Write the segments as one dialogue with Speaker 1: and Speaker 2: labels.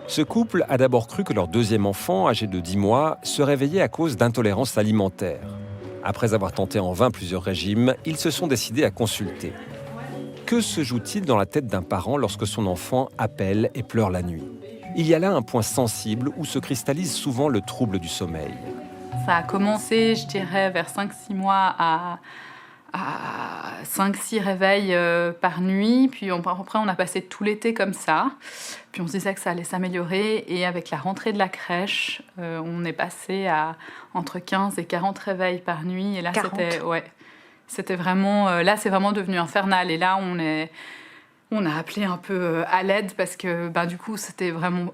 Speaker 1: Ce couple a d'abord cru que leur deuxième enfant, âgé de 10 mois, se réveillait à cause d'intolérance alimentaire. Après avoir tenté en vain plusieurs régimes, ils se sont décidés à consulter. Que se joue-t-il dans la tête d'un parent lorsque son enfant appelle et pleure la nuit? Il y a là un point sensible où se cristallise souvent le trouble du sommeil.
Speaker 2: Ça a commencé, je dirais, vers 5-6 mois à 5-6 réveils par nuit. Puis après, on a passé tout l'été comme ça. Puis on se disait que ça allait s'améliorer. Et avec la rentrée de la crèche, on est passé à entre 15 et 40 réveils par nuit. Et là,
Speaker 3: 40.
Speaker 2: c'était vraiment... là, c'est vraiment devenu infernal. Et là, on a appelé un peu à l'aide parce que du coup, c'était vraiment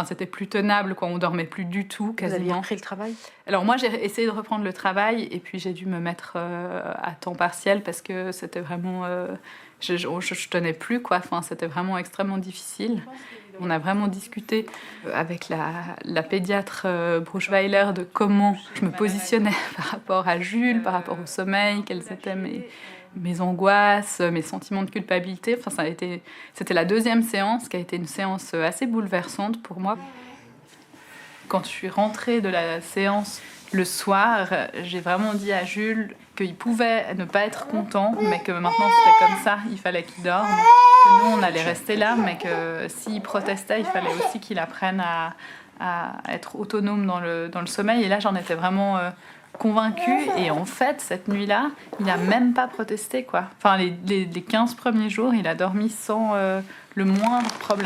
Speaker 2: c'était plus tenable, quoi. On dormait plus du tout,
Speaker 3: Vous aviez
Speaker 2: quasiment.
Speaker 3: repris le travail?
Speaker 2: Alors moi, j'ai essayé de reprendre le travail et puis j'ai dû me mettre à temps partiel parce que c'était vraiment... je tenais plus, quoi. Enfin, c'était vraiment extrêmement difficile. On a vraiment discuté avec la pédiatre Bruchweiler de comment je me positionnais par rapport à Jules, par rapport au sommeil, quelles étaient mes angoisses, mes sentiments de culpabilité. Enfin, c'était la deuxième séance qui a été une séance assez bouleversante pour moi. Quand je suis rentrée de la séance le soir, j'ai vraiment dit à Jules qu'il pouvait ne pas être content, mais que maintenant c'était comme ça, il fallait qu'il dorme, que nous on allait rester là, mais que s'il protestait, il fallait aussi qu'il apprenne à être autonome dans le sommeil. Et là, j'en étais vraiment convaincue. Et en fait, cette nuit-là, il n'a même pas protesté, quoi. Enfin, les 15 premiers jours, il a dormi sans le moindre problème.